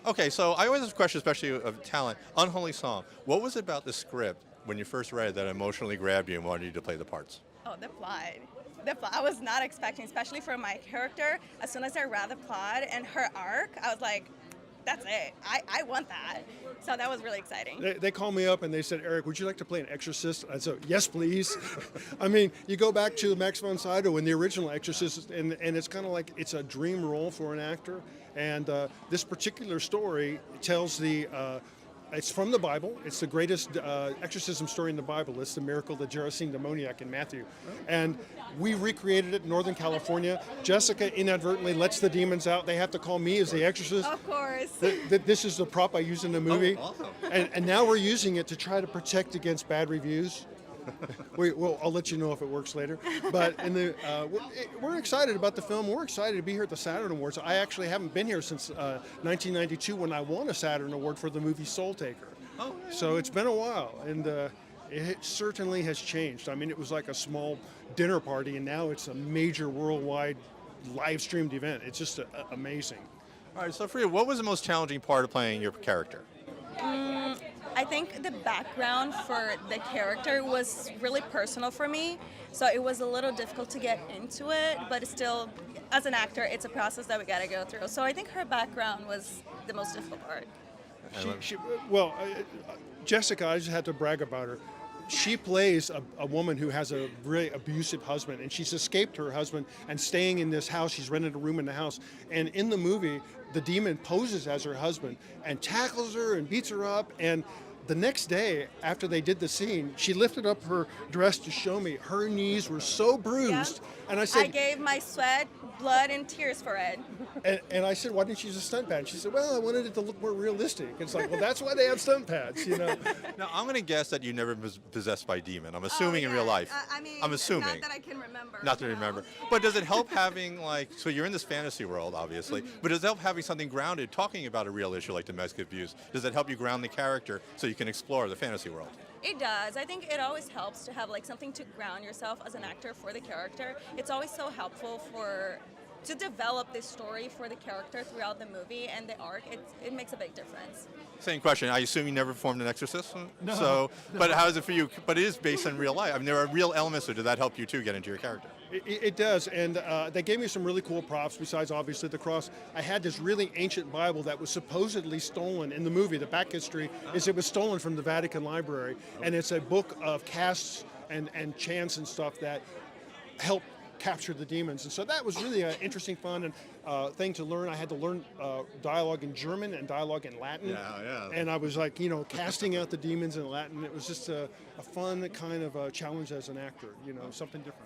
Okay, so I always have a question, especially of talent. Unholy Song. What was it about the script when you first read it that emotionally grabbed you and wanted you to play the parts? Oh, the plot. The plot. I was not expecting, especially for my character. As soon as I read the plot and her arc, I was like, that's it. I want that. So that was really exciting. They called me up and they said, Eric, would you like to play an exorcist? I said, yes, please. I mean, you go back to Max von Sydow in the original Exorcist, and it's kind of like it's a dream role for an actor. And this particular story tells it's from the Bible. It's the greatest exorcism story in the Bible. It's the miracle of the Gerasene demoniac in Matthew. And we recreated it in Northern California. Jessica inadvertently lets the demons out. They have to call me as the exorcist. Of course. This is the prop I use in the movie. Oh, awesome. And now we're using it to try to protect against bad reviews. I'll let you know if it works later. But we're excited about the film. We're excited to be here at the Saturn Awards. I actually haven't been here since 1992 when I won a Saturn Award for the movie Soul Taker. Oh, yeah. So it's been a while, and it certainly has changed. I mean, it was like a small dinner party, and now it's a major worldwide live-streamed event. It's just amazing. All right, so for you, what was the most challenging part of playing your character? I think the background for the character was really personal for me, so it was a little difficult to get into it, but still, as an actor, it's a process that we gotta go through. So I think her background was the most difficult part. Jessica, I just had to brag about her. She plays a woman who has a really abusive husband, and she's escaped her husband and staying in this house. She's rented a room in the house. And in the movie, the demon poses as her husband and tackles her and beats her up. And the next day, after they did the scene, she lifted up her dress to show me. Her knees were so bruised. Yeah. And I said, I gave my sweat, blood, and tears for it. and I said, why didn't you use a stunt pad? She said, well, I wanted it to look more realistic. It's like, well, that's why they have stunt pads, you know. Now, I'm going to guess that you never was possessed by a demon. I'm assuming in real life. I mean, I'm assuming. Not that I can remember. Not to remember. But does it help having, like, so you're in this fantasy world, obviously, but does it help having something grounded, talking about a real issue like domestic abuse? Does it help you ground the character so you can explore the fantasy world? It does. I think it always helps to have like something to ground yourself as an actor for the character. It's always so helpful to develop this story for the character throughout the movie and the arc. It makes a big difference. Same question. I assume you never performed an exorcist? No. So, but how is it for you? But it is based on real life. I mean, there are real elements, so did that help you too get into your character? It does, and they gave me some really cool props besides obviously the cross. I had this really ancient Bible that was supposedly stolen in the movie. The back history is it was stolen from the Vatican Library, and it's a book of casts and chants and stuff that help capture the demons. And so that was really an interesting, fun and thing to learn. I had to learn dialogue in German and dialogue in Latin. Yeah. And I was like, casting out the demons in Latin. It was just a fun kind of challenge as an actor, something different.